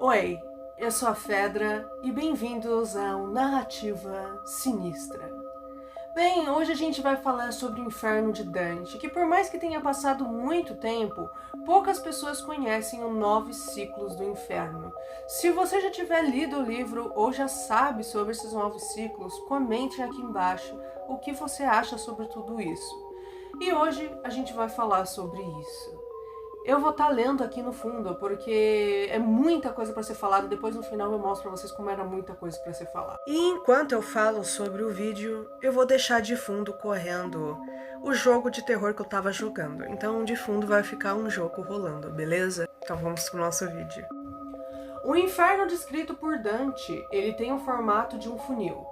Oi, eu sou a Fedra e bem-vindos ao Narrativa Sinistra. Bem, hoje a gente vai falar sobre o Inferno de Dante, que por mais que tenha passado muito tempo, poucas pessoas conhecem os 9 ciclos do Inferno. Se você já tiver lido o livro ou já sabe sobre esses 9 ciclos, comente aqui embaixo o que você acha sobre tudo isso. E hoje a gente vai falar sobre isso. Eu vou estar lendo aqui no fundo, porque é muita coisa para ser falada. Depois no final eu mostro para vocês como era muita coisa para ser falada. E enquanto eu falo sobre o vídeo, eu vou deixar de fundo correndo o jogo de terror que eu tava jogando. Então de fundo vai ficar um jogo rolando, beleza? Então vamos pro nosso vídeo. O inferno descrito por Dante, ele tem o formato de um funil,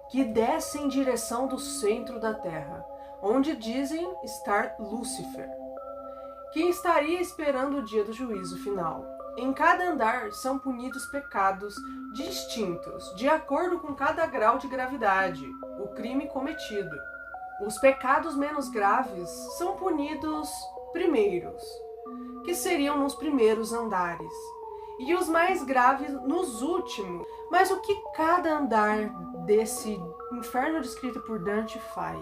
que desce em direção do centro da Terra, onde dizem estar Lúcifer, que estaria esperando o dia do juízo final. Em cada andar são punidos pecados distintos, de acordo com cada grau de gravidade, o crime cometido. Os pecados menos graves são punidos primeiros, que seriam nos primeiros andares, e os mais graves nos últimos. Mas o que cada andar desse inferno descrito por Dante faz?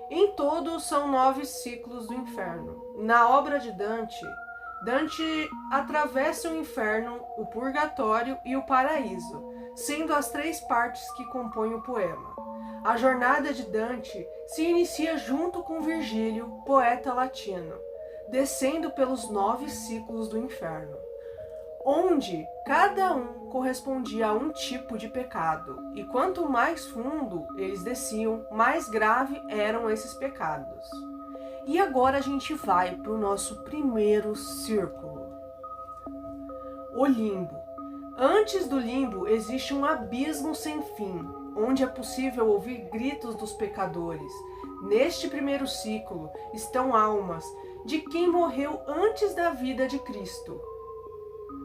Em todo, são 9 ciclos do inferno. Na obra de Dante, Dante atravessa o inferno, o purgatório e o paraíso, sendo as 3 partes que compõem o poema. A jornada de Dante se inicia junto com Virgílio, poeta latino, descendo pelos 9 ciclos do inferno, onde cada um correspondia a um tipo de pecado, e quanto mais fundo eles desciam, mais grave eram esses pecados. E agora a gente vai para o nosso primeiro círculo, o limbo. Antes do limbo existe um abismo sem fim, onde é possível ouvir gritos dos pecadores. Neste primeiro ciclo estão almas de quem morreu antes da vida de Cristo,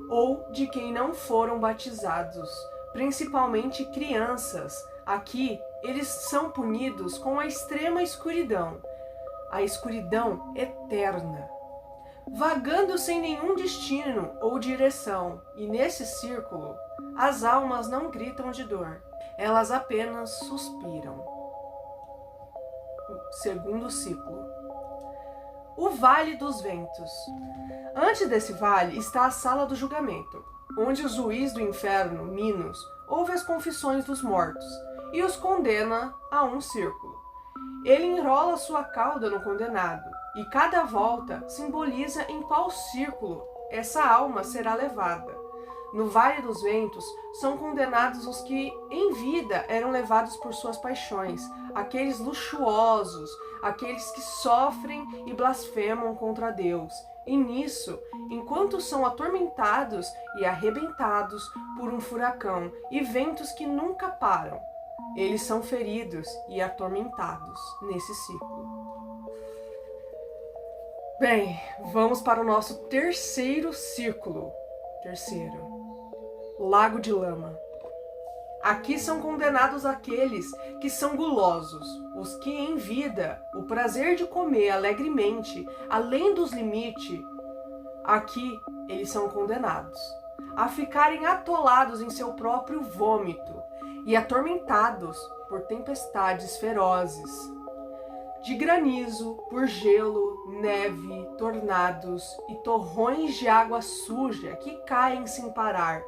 ou de quem não foram batizados, principalmente crianças. Aqui, eles são punidos com a extrema escuridão, a escuridão eterna, vagando sem nenhum destino ou direção. E nesse círculo, as almas não gritam de dor, elas apenas suspiram. Segundo ciclo, o Vale dos Ventos. Antes desse vale está a Sala do Julgamento, onde o juiz do inferno, Minos, ouve as confissões dos mortos e os condena a um círculo. Ele enrola sua cauda no condenado, e cada volta simboliza em qual círculo essa alma será levada. No Vale dos Ventos são condenados os que em vida eram levados por suas paixões, aqueles luxuosos, aqueles que sofrem e blasfemam contra Deus. E nisso, enquanto são atormentados e arrebentados por um furacão e ventos que nunca param, eles são feridos e atormentados nesse ciclo. Bem, vamos para o nosso terceiro círculo. Lago de Lama. Aqui são condenados aqueles que são gulosos, os que em vida o prazer de comer alegremente, além dos limites. Aqui eles são condenados a ficarem atolados em seu próprio vômito e atormentados por tempestades ferozes, de granizo, por gelo, neve, tornados e torrões de água suja que caem sem parar.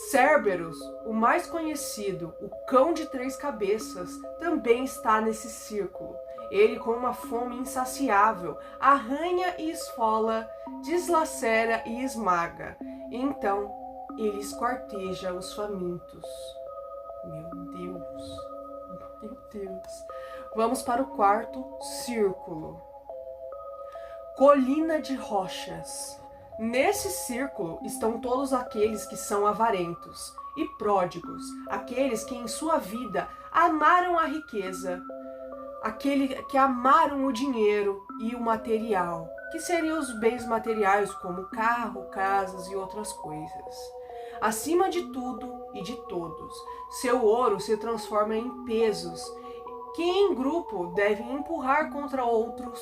Cerberus, o mais conhecido, o cão de 3 cabeças, também está nesse círculo. Ele, com uma fome insaciável, arranha e esfola, deslacera e esmaga. Então, ele esquarteja os famintos. Meu Deus. Vamos para o quarto círculo. Colina de Rochas. Nesse círculo estão todos aqueles que são avarentos e pródigos, aqueles que em sua vida amaram a riqueza, aqueles que amaram o dinheiro e o material, que seriam os bens materiais como carro, casas e outras coisas. Acima de tudo e de todos, seu ouro se transforma em pesos, que em grupo devem empurrar contra outros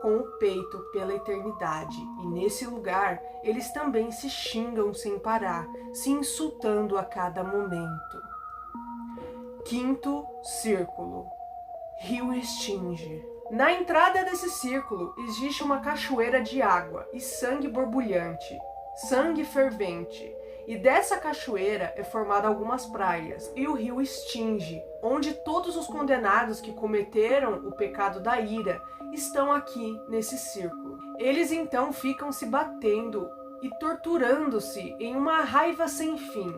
com o peito pela eternidade, e nesse lugar eles também se xingam sem parar, se insultando a cada momento. Quinto círculo, Rio Estinge. Na entrada desse círculo existe uma cachoeira de água e sangue borbulhante, sangue fervente, e dessa cachoeira é formada algumas praias, e o rio Estinge, onde todos os condenados que cometeram o pecado da ira estão aqui nesse círculo. Eles então ficam se batendo e torturando-se em uma raiva sem fim.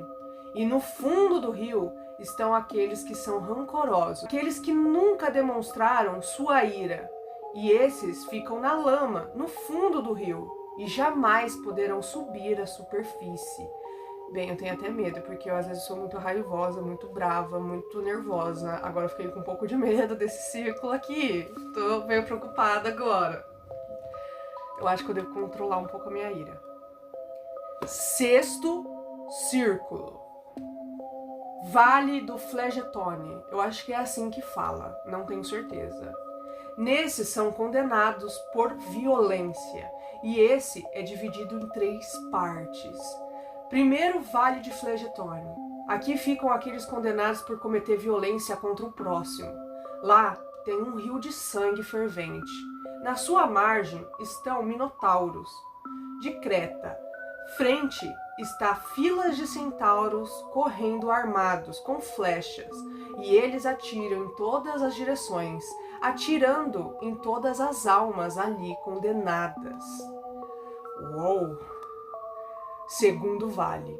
E no fundo do rio estão aqueles que são rancorosos, aqueles que nunca demonstraram sua ira. E esses ficam na lama, no fundo do rio, e jamais poderão subir à superfície. Bem, eu tenho até medo, porque eu às vezes sou muito raivosa, muito brava, muito nervosa. Agora eu fiquei com um pouco de medo desse círculo aqui. Tô meio preocupada agora. Eu acho que eu devo controlar um pouco a minha ira. Sexto círculo, Vale do Flegetone. Eu acho que é assim que fala, não tenho certeza. Nesses são condenados por violência, e esse é dividido em 3 partes. Primeiro, Vale de Flegetone. Aqui ficam aqueles condenados por cometer violência contra o próximo. Lá tem um rio de sangue fervente. Na sua margem estão minotauros de Creta. Frente está filas de centauros correndo armados com flechas, e eles atiram em todas as direções, atirando em todas as almas ali condenadas. Uou! Segundo vale.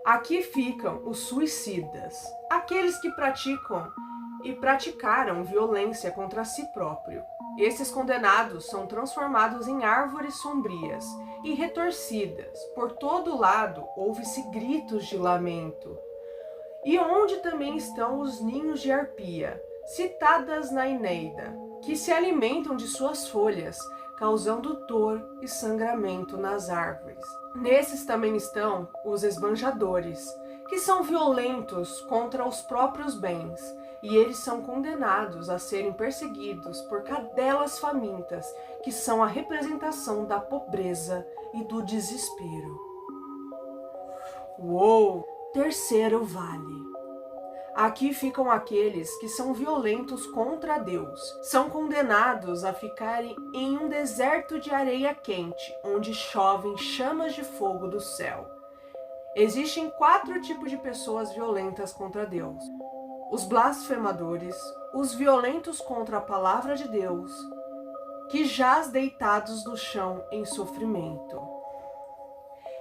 Aqui ficam os suicidas, aqueles que praticam e praticaram violência contra si próprio. Esses condenados são transformados em árvores sombrias e retorcidas. Por todo lado ouve-se gritos de lamento. E onde também estão os ninhos de arpia, citadas na Eneida, que se alimentam de suas folhas, causando dor e sangramento nas árvores. Nesses também estão os esbanjadores, que são violentos contra os próprios bens, e eles são condenados a serem perseguidos por cadelas famintas, que são a representação da pobreza e do desespero. Uou! Terceiro vale. Aqui ficam aqueles que são violentos contra Deus. São condenados a ficarem em um deserto de areia quente, onde chovem chamas de fogo do céu. Existem 4 tipos de pessoas violentas contra Deus: os blasfemadores, os violentos contra a palavra de Deus, que jaz deitados no chão em sofrimento.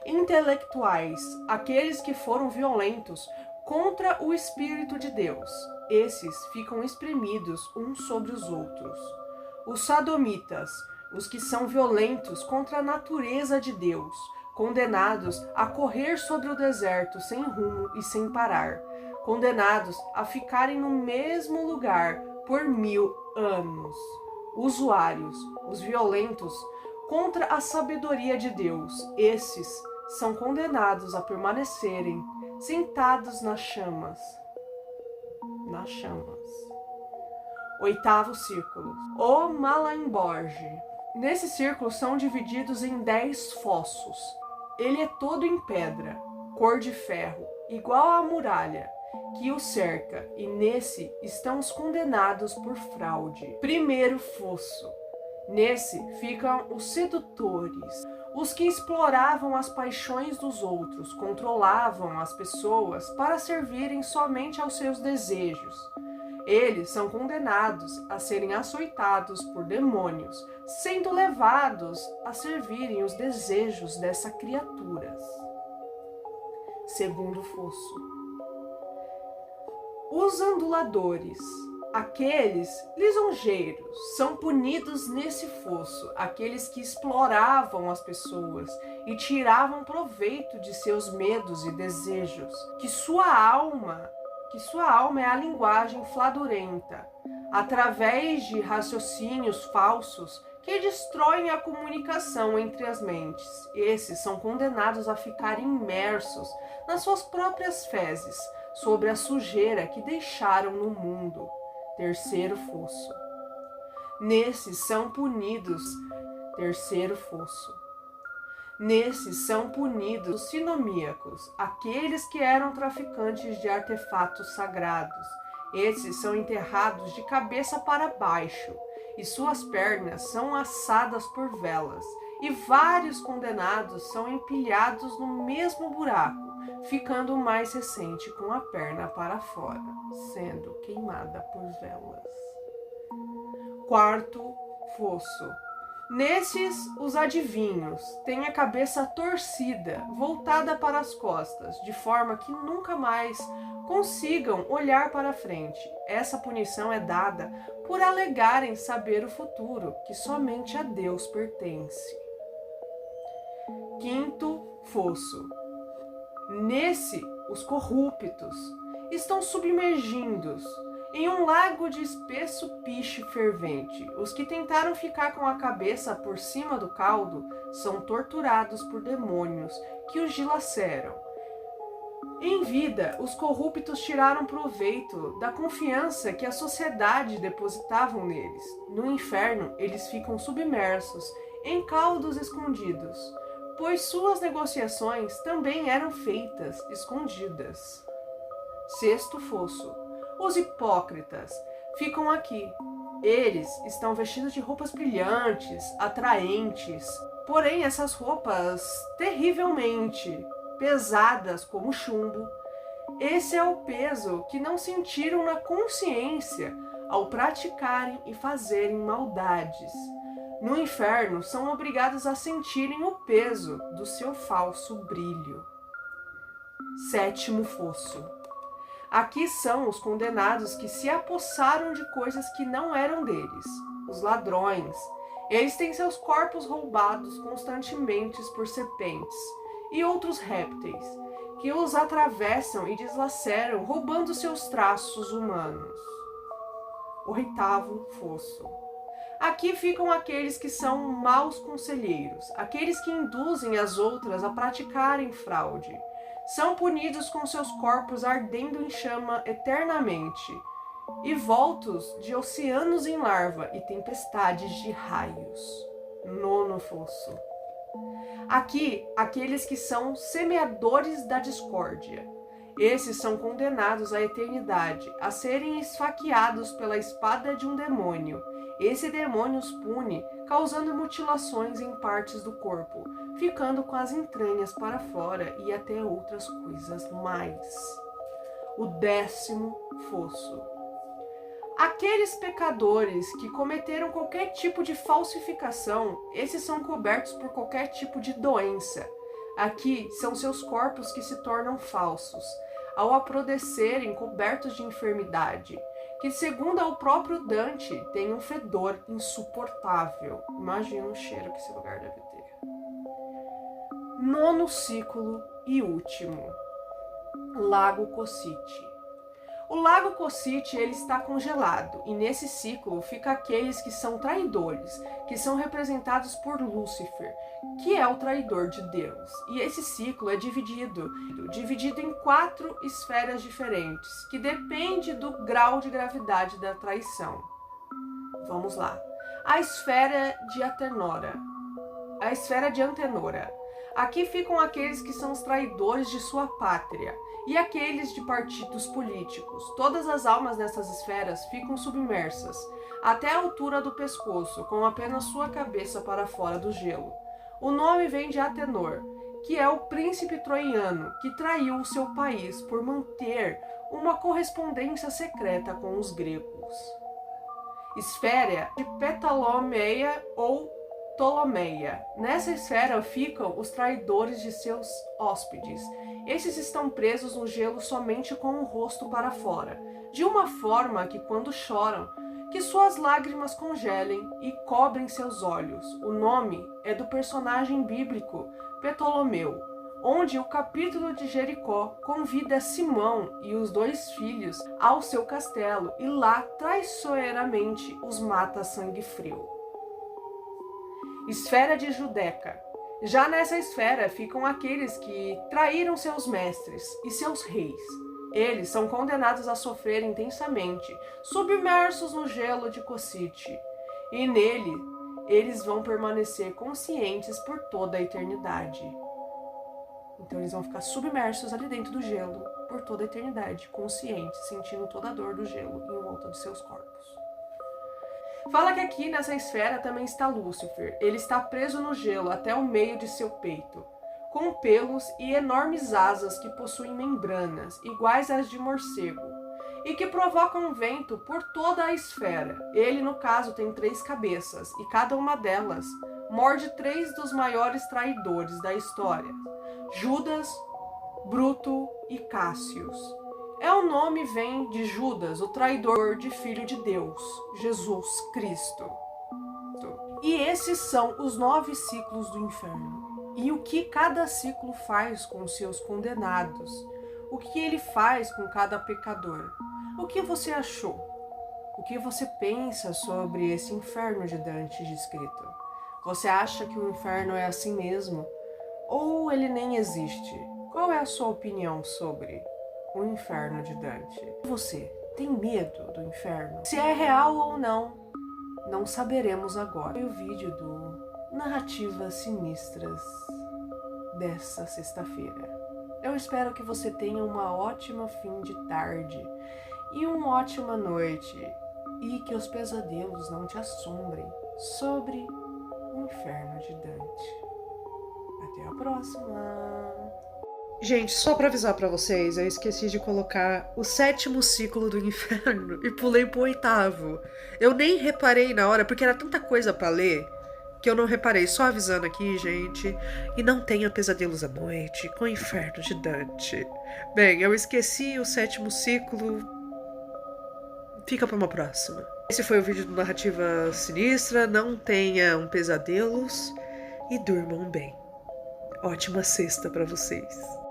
Intelectuais, aqueles que foram violentos contra o Espírito de Deus. Esses ficam espremidos uns sobre os outros. Os sodomitas, os que são violentos contra a natureza de Deus, condenados a correr sobre o deserto sem rumo e sem parar, condenados a ficarem no mesmo lugar por 1000 anos. Usuários, os violentos contra a sabedoria de Deus. Esses são condenados a permanecerem sentados nas chamas. Oitavo círculo, o Malaimborge. Nesse círculo são divididos em 10 fossos. Ele é todo em pedra, cor de ferro, igual à muralha que o cerca, e nesse estão os condenados por fraude. Primeiro fosso. Nesse ficam os sedutores, os que exploravam as paixões dos outros, controlavam as pessoas para servirem somente aos seus desejos. Eles são condenados a serem açoitados por demônios, sendo levados a servirem os desejos dessas criaturas. Segundo fosso. Os anduladores, aqueles lisonjeiros, são punidos nesse fosso, aqueles que exploravam as pessoas e tiravam proveito de seus medos e desejos, que sua alma é a linguagem fladurenta, através de raciocínios falsos que destroem a comunicação entre as mentes. Esses são condenados a ficar imersos nas suas próprias fezes, sobre a sujeira que deixaram no mundo. Terceiro fosso. Nesses são punidos, terceiro fosso. Nesses são punidos os sinomíacos, aqueles que eram traficantes de artefatos sagrados. Esses são enterrados de cabeça para baixo, e suas pernas são assadas por velas, e vários condenados são empilhados no mesmo buraco, ficando o mais recente com a perna para fora, sendo queimada por velas. Quarto fosso. Nesses, os adivinhos têm a cabeça torcida, voltada para as costas, de forma que nunca mais consigam olhar para frente. Essa punição é dada por alegarem saber o futuro, que somente a Deus pertence. Quinto fosso. Nesse, os corruptos estão submergidos em um lago de espesso piche fervente. Os que tentaram ficar com a cabeça por cima do caldo são torturados por demônios que os dilaceram. Em vida, os corruptos tiraram proveito da confiança que a sociedade depositavam neles. No inferno, eles ficam submersos em caldos escondidos, pois suas negociações também eram feitas escondidas. Sexto fosso. Os hipócritas ficam aqui. Eles estão vestidos de roupas brilhantes, atraentes, porém essas roupas terrivelmente pesadas como chumbo. Esse é o peso que não sentiram na consciência ao praticarem e fazerem maldades. No inferno, são obrigados a sentirem o peso do seu falso brilho. Sétimo fosso. Aqui são os condenados que se apossaram de coisas que não eram deles, os ladrões. Eles têm seus corpos roubados constantemente por serpentes e outros répteis, que os atravessam e deslaceram, roubando seus traços humanos. Oitavo fosso. Aqui ficam aqueles que são maus conselheiros, aqueles que induzem as outras a praticarem fraude. São punidos com seus corpos ardendo em chama eternamente, e voltos de oceanos em larva e tempestades de raios. Nono fosso. Aqui, aqueles que são semeadores da discórdia. Esses são condenados à eternidade, a serem esfaqueados pela espada de um demônio. Esse demônio os pune, causando mutilações em partes do corpo, ficando com as entranhas para fora e até outras coisas mais. O décimo fosso. Aqueles pecadores que cometeram qualquer tipo de falsificação, esses são cobertos por qualquer tipo de doença. Aqui são seus corpos que se tornam falsos, ao apodrecerem cobertos de enfermidade, que, segundo o próprio Dante, tem um fedor insuportável. Imagina o cheiro que esse lugar deve ter. Nono ciclo e último. Lago Cocyte. O Lago Cocyte, ele está congelado, e nesse ciclo fica aqueles que são traidores, que são representados por Lúcifer, que é o traidor de Deus. E esse ciclo é dividido em 4 esferas diferentes, que depende do grau de gravidade da traição. Vamos lá. A esfera de Antenora. A esfera de Antenora. Aqui ficam aqueles que são os traidores de sua pátria e aqueles de partidos políticos. Todas as almas dessas esferas ficam submersas até a altura do pescoço, com apenas sua cabeça para fora do gelo. O nome vem de Atenor, que é o príncipe troiano que traiu o seu país por manter uma correspondência secreta com os gregos. Esfera de Ptolomeia ou Ptolomeia. Nessa esfera ficam os traidores de seus hóspedes. Esses estão presos no gelo somente com o rosto para fora, de uma forma que, quando choram, que suas lágrimas congelem e cobrem seus olhos. O nome é do personagem bíblico Ptolomeu, onde o capítulo de Jericó convida Simão e os 2 filhos ao seu castelo e lá traiçoeiramente os mata a sangue frio. Esfera de Judeca. Já nessa esfera ficam aqueles que traíram seus mestres e seus reis. Eles são condenados a sofrer intensamente, submersos no gelo de Cocyte. e nele eles vão permanecer conscientes por toda a eternidade. Então eles vão ficar submersos ali dentro do gelo por toda a eternidade, conscientes, sentindo toda a dor do gelo em volta de seus corpos. Fala que aqui nessa esfera também está Lúcifer. Ele está preso no gelo até o meio de seu peito, com pelos e enormes asas que possuem membranas, iguais às de morcego, e que provocam vento por toda a esfera. Ele, no caso, tem 3 cabeças, e cada uma delas morde 3 dos maiores traidores da história: Judas, Bruto e Cássius. O nome vem de Judas, o traidor de Filho de Deus, Jesus Cristo. E esses são os 9 ciclos do inferno. E o que cada ciclo faz com os seus condenados? O que ele faz com cada pecador? O que você achou? O que você pensa sobre esse inferno de Dante descrito? Você acha que o inferno é assim mesmo? Ou ele nem existe? Qual é a sua opinião sobre o inferno de Dante? Você tem medo do inferno? Se é real ou não, não saberemos agora. Foi o vídeo do Narrativas Sinistras dessa sexta-feira. Eu espero que você tenha uma ótima fim de tarde e uma ótima noite, e que os pesadelos não te assombrem sobre o inferno de Dante. Até a próxima! Gente, só pra avisar pra vocês, eu esqueci de colocar o 7º ciclo do inferno e pulei pro 8º. Eu nem reparei na hora, porque era tanta coisa pra ler que eu não reparei. Só avisando aqui, gente. E não tenha pesadelos à noite com o inferno de Dante. Bem, eu esqueci o 7º ciclo. Fica pra uma próxima. Esse foi o vídeo do Narrativa Sinistra. Não tenham pesadelos e durmam bem. Ótima sexta pra vocês.